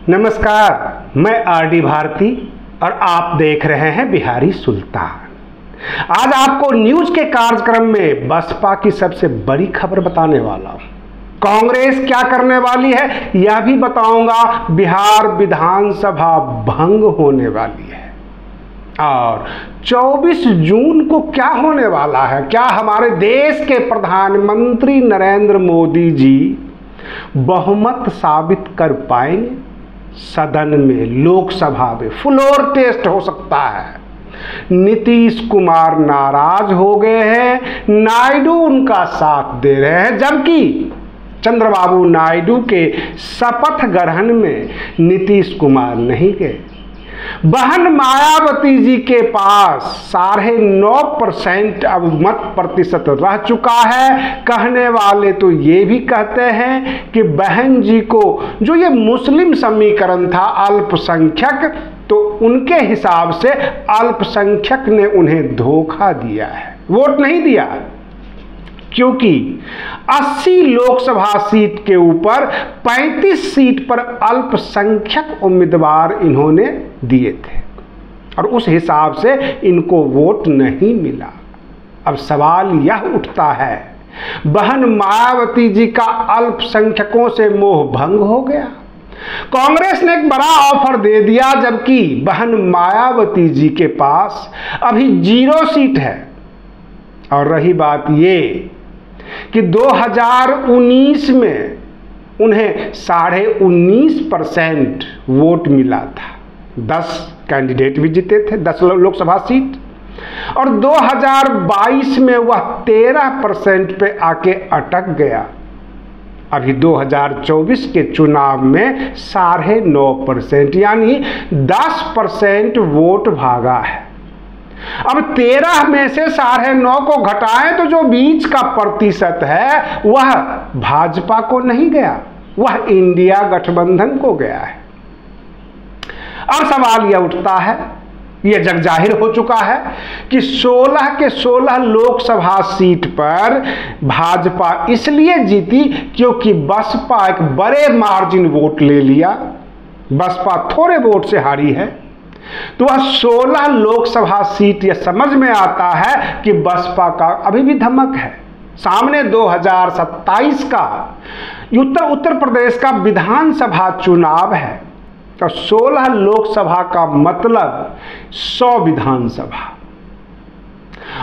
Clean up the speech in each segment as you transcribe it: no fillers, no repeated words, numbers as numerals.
नमस्कार, मैं आरडी भारती और आप देख रहे हैं बिहारी सुल्तान। आज आपको न्यूज के कार्यक्रम में बसपा की सबसे बड़ी खबर बताने वाला हूं। कांग्रेस क्या करने वाली है यह भी बताऊंगा। बिहार विधानसभा भंग होने वाली है और 24 जून को क्या होने वाला है। क्या हमारे देश के प्रधानमंत्री नरेंद्र मोदी जी बहुमत साबित कर पाएंगे? सदन में, लोकसभा में फ्लोर टेस्ट हो सकता है। नीतीश कुमार नाराज हो गए हैं, नायडू उनका साथ दे रहे हैं, जबकि चंद्रबाबू नायडू के शपथ ग्रहण में नीतीश कुमार नहीं गए। बहन मायावती जी के पास 9.5% अब मत प्रतिशत रह चुका है। कहने वाले तो ये भी कहते हैं कि बहन जी को जो ये मुस्लिम समीकरण था अल्पसंख्यक, तो उनके हिसाब से अल्पसंख्यक ने उन्हें धोखा दिया है, वोट नहीं दिया, क्योंकि 80 लोकसभा सीट के ऊपर 35 सीट पर अल्पसंख्यक उम्मीदवार इन्होंने दिए थे और उस हिसाब से इनको वोट नहीं मिला। अब सवाल यह उठता है, बहन मायावती जी का अल्पसंख्यकों से मोह भंग हो गया? कांग्रेस ने एक बड़ा ऑफर दे दिया, जबकि बहन मायावती जी के पास अभी 0 सीट है। और रही बात ये कि 2019 में उन्हें 19.5% वोट मिला था। 10 कैंडिडेट भी जीते थे, 10 लोकसभा सीट, और 2022 में वह 13% पे आके अटक गया। अभी 2024 के चुनाव में 9.5% यानी 10% वोट भागा है। अब 13 में से 9.5 को घटाएं तो जो बीच का प्रतिशत है वह भाजपा को नहीं गया, वह इंडिया गठबंधन को गया है। अब सवाल यह उठता है, यह जग जाहिर हो चुका है कि 16 के 16 लोकसभा सीट पर भाजपा इसलिए जीती क्योंकि बसपा एक बड़े मार्जिन वोट ले लिया। बसपा थोड़े वोट से हारी है, तो वह 16 लोकसभा सीट, यह समझ में आता है कि बसपा का अभी भी धमक है। सामने 2027 का उत्तर प्रदेश का विधानसभा चुनाव है, तो 16 लोकसभा का मतलब 100 विधानसभा,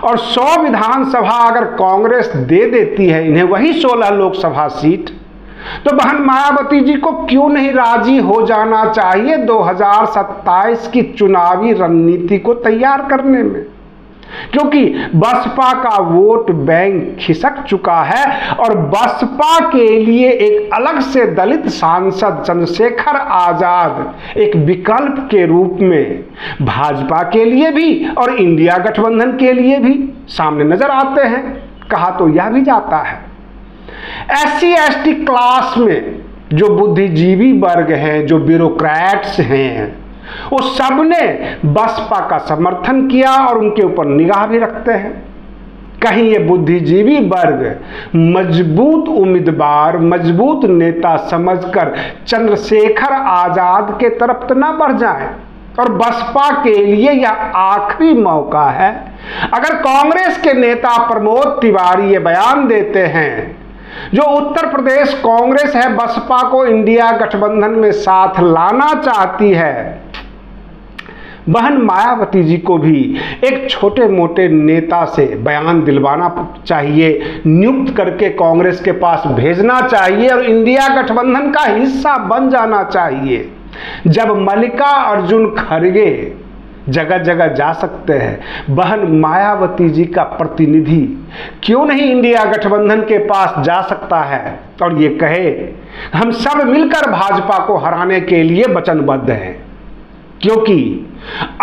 और 100 विधानसभा अगर कांग्रेस दे देती है इन्हें वही 16 लोकसभा सीट, तो बहन मायावती जी को क्यों नहीं राजी हो जाना चाहिए 2027 की चुनावी रणनीति को तैयार करने में? क्योंकि बसपा का वोट बैंक खिसक चुका है और बसपा के लिए एक अलग से दलित सांसद चंद्रशेखर आजाद एक विकल्प के रूप में भाजपा के लिए भी और इंडिया गठबंधन के लिए भी सामने नजर आते हैं। कहा तो यह भी जाता है, SC/ST क्लास में जो बुद्धिजीवी वर्ग हैं, जो ब्यूरोक्रेट्स हैं, वो सबने बसपा का समर्थन किया और उनके ऊपर निगाह भी रखते हैं। कहीं ये बुद्धिजीवी वर्ग मजबूत उम्मीदवार, मजबूत नेता समझकर चंद्रशेखर आजाद के तरफ तो ना बढ़ जाए। और बसपा के लिए यह आखिरी मौका है। अगर कांग्रेस के नेता प्रमोद तिवारी ये बयान देते हैं, जो उत्तर प्रदेश कांग्रेस है बसपा को इंडिया गठबंधन में साथ लाना चाहती है, बहन मायावती जी को भी एक छोटे मोटे नेता से बयान दिलवाना चाहिए, नियुक्त करके कांग्रेस के पास भेजना चाहिए और इंडिया गठबंधन का हिस्सा बन जाना चाहिए। जब मल्लिकार्जुन खड़गे जगह जगह जा सकते हैं, बहन मायावती जी का प्रतिनिधि क्यों नहीं इंडिया गठबंधन के पास जा सकता है और ये कहे हम सब मिलकर भाजपा को हराने के लिए वचनबद्ध हैं? क्योंकि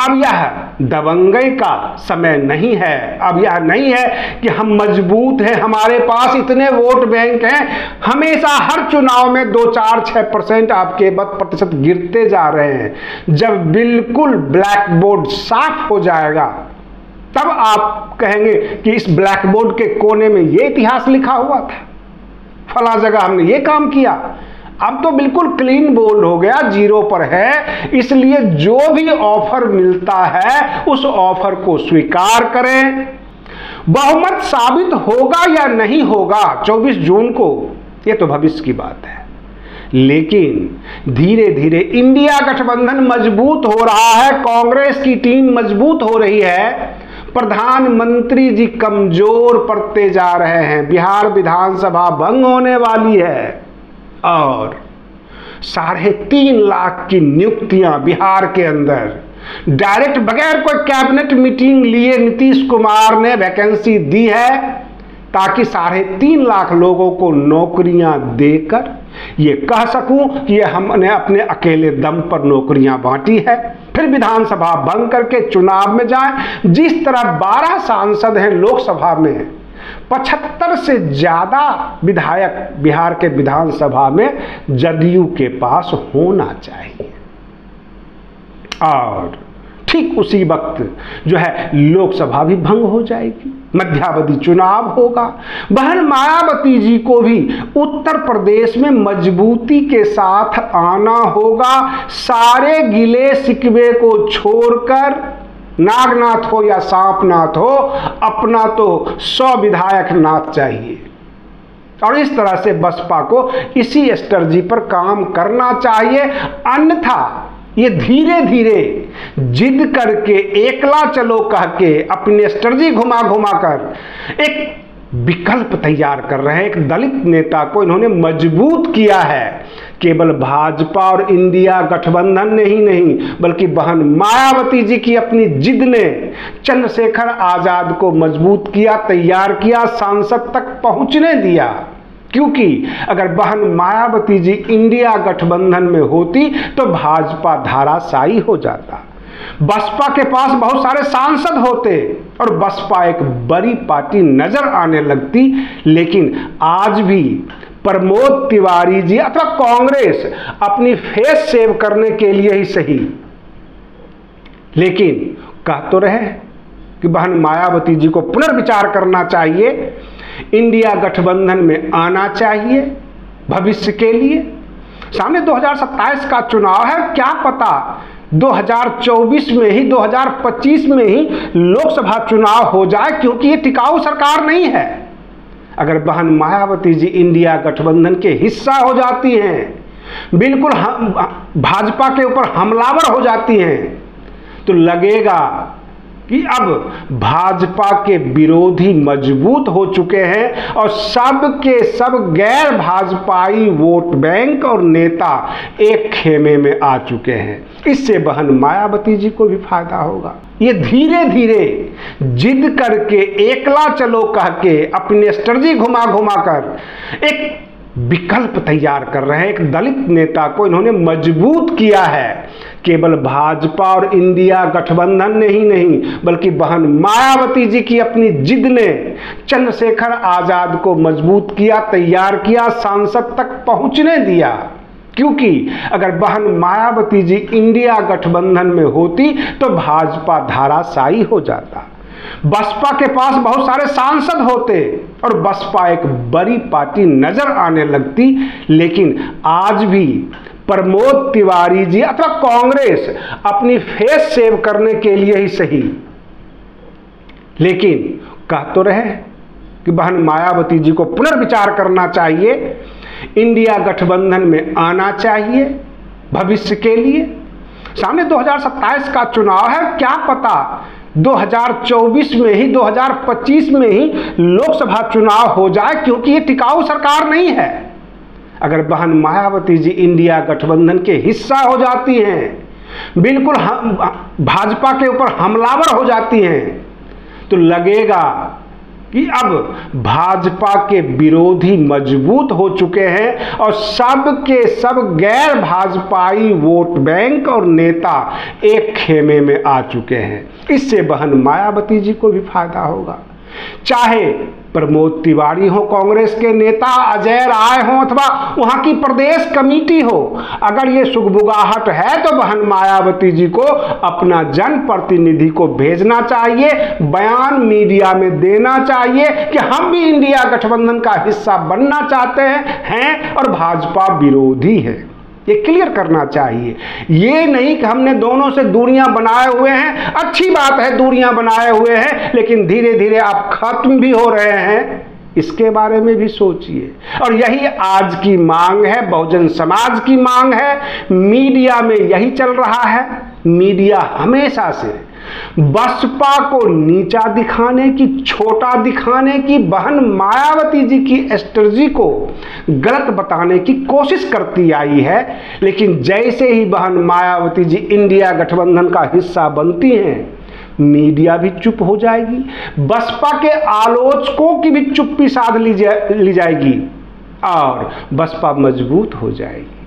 अब यह दबंगई का समय नहीं है। अब यह नहीं है कि हम मजबूत हैं, हमारे पास इतने वोट बैंक हैं। हमेशा हर चुनाव में 2, 4, 6% आपके मत प्रतिशत गिरते जा रहे हैं। जब बिल्कुल ब्लैक बोर्ड साफ हो जाएगा तब आप कहेंगे कि इस ब्लैक बोर्ड के कोने में ये इतिहास लिखा हुआ था, फला जगह हमने ये काम किया। अब तो बिल्कुल क्लीन बोल्ड हो गया, जीरो पर है। इसलिए जो भी ऑफर मिलता है उस ऑफर को स्वीकार करें। बहुमत साबित होगा या नहीं होगा 24 जून को, यह तो भविष्य की बात है, लेकिन धीरे धीरे इंडिया गठबंधन मजबूत हो रहा है, कांग्रेस की टीम मजबूत हो रही है, प्रधानमंत्री जी कमजोर पड़ते जा रहे हैं, बिहार विधानसभा भंग होने वाली है और 3.5 लाख की नियुक्तियां बिहार के अंदर डायरेक्ट बगैर कोई कैबिनेट मीटिंग लिए नीतीश कुमार ने वैकेंसी दी है, ताकि 3.5 लाख लोगों को नौकरियां देकर ये कह सकूं कि ये हमने अपने अकेले दम पर नौकरियां बांटी है। फिर विधानसभा भंग करके चुनाव में जाएं। जिस तरह 12 सांसद हैं लोकसभा में, 75 से ज्यादा विधायक बिहार के विधानसभा में जदयू के पास होना चाहिए। और ठीक उसी वक्त जो है लोकसभा भी भंग हो जाएगी, मध्यावधि चुनाव होगा। बहन मायावती जी को भी उत्तर प्रदेश में मजबूती के साथ आना होगा। सारे गिले शिकवे को छोड़कर, नागनाथ हो या सांपनाथ हो, अपना तो 100 विधायक नाथ चाहिए। और इस तरह से बसपा को इसी स्ट्रेटजी पर काम करना चाहिए। अन्यथा ये धीरे धीरे जिद करके, एकला चलो कह के, अपनी स्ट्रेटजी घुमा घुमा कर एक विकल्प तैयार कर रहे हैं। एक दलित नेता को इन्होंने मजबूत किया है। केवल भाजपा और इंडिया गठबंधन ने ही नहीं, बल्कि बहन मायावती जी की अपनी जिद ने चंद्रशेखर आजाद को मजबूत किया, तैयार किया, सांसद तक पहुंचने दिया। क्योंकि अगर बहन मायावती जी इंडिया गठबंधन में होती तो भाजपा धाराशायी हो जाता, बसपा के पास बहुत सारे सांसद होते और बसपा एक बड़ी पार्टी नजर आने लगती। लेकिन आज भी प्रमोद तिवारी जी अथवा कांग्रेस अपनी फेस सेव करने के लिए ही सही, लेकिन कह तो रहे कि बहन मायावती जी को पुनर्विचार करना चाहिए, इंडिया गठबंधन में आना चाहिए भविष्य के लिए। सामने 2027 का चुनाव है, क्या पता 2024 में ही, 2025 में ही लोकसभा चुनाव हो जाए, क्योंकि ये टिकाऊ सरकार नहीं है। अगर बहन मायावती जी इंडिया गठबंधन के हिस्सा हो जाती हैं, बिल्कुल भाजपा के ऊपर हमलावर हो जाती हैं, तो लगेगा कि अब भाजपा के विरोधी मजबूत हो चुके हैं और सब के सब गैर भाजपाई वोट बैंक और नेता एक खेमे में आ चुके हैं। इससे बहन मायावती जी को भी फायदा होगा। ये धीरे धीरे जिद करके, एकला चलो कह के, अपनी स्ट्रेटजी घुमा घुमा कर एक विकल्प तैयार कर रहे हैं। एक दलित नेता को इन्होंने मजबूत किया है। केवल भाजपा और इंडिया गठबंधन ने ही नहीं, बल्कि बहन मायावती जी की अपनी जिद ने चंद्रशेखर आजाद को मजबूत किया, तैयार किया, सांसद तक पहुंचने दिया। क्योंकि अगर बहन मायावती जी इंडिया गठबंधन में होती तो भाजपा धाराशायी हो जाता, बसपा के पास बहुत सारे सांसद होते और बसपा एक बड़ी पार्टी नजर आने लगती। लेकिन आज भी प्रमोद तिवारी जी अथवा कांग्रेस अपनी फेस सेव करने के लिए ही सही, लेकिन कह तो रहे कि बहन मायावती जी को पुनर्विचार करना चाहिए, इंडिया गठबंधन में आना चाहिए भविष्य के लिए। सामने 2027 का चुनाव है, क्या पता 2024 में ही, 2025 में ही लोकसभा चुनाव हो जाए, क्योंकि ये टिकाऊ सरकार नहीं है। अगर बहन मायावती जी इंडिया गठबंधन के हिस्सा हो जाती हैं, बिल्कुल भाजपा के ऊपर हमलावर हो जाती हैं, तो लगेगा कि अब भाजपा के विरोधी मजबूत हो चुके हैं और सब के सब गैर भाजपाई वोट बैंक और नेता एक खेमे में आ चुके हैं। इससे बहन मायावती जी को भी फायदा होगा। चाहे प्रमोद तिवारी हो, कांग्रेस के नेता अजय राय हो, अथवा वहां की प्रदेश कमेटी हो, अगर ये सुगबुगाहट है तो बहन मायावती जी को अपना जनप्रतिनिधि को भेजना चाहिए, बयान मीडिया में देना चाहिए कि हम भी इंडिया गठबंधन का हिस्सा बनना चाहते हैं और भाजपा विरोधी है। ये क्लियर करना चाहिए। ये नहीं कि हमने दोनों से दूरियां बनाए हुए हैं, अच्छी बात है दूरियां बनाए हुए हैं, लेकिन धीरे धीरे आप खत्म भी हो रहे हैं, इसके बारे में भी सोचिए। और यही आज की मांग है, बहुजन समाज की मांग है, मीडिया में यही चल रहा है। मीडिया हमेशा से बसपा को नीचा दिखाने की, छोटा दिखाने की, बहन मायावती जी की स्ट्रेटजी को गलत बताने की कोशिश करती आई है, लेकिन जैसे ही बहन मायावती जी इंडिया गठबंधन का हिस्सा बनती हैं, मीडिया भी चुप हो जाएगी, बसपा के आलोचकों की भी चुप्पी साध ली जाएगी और बसपा मजबूत हो जाएगी।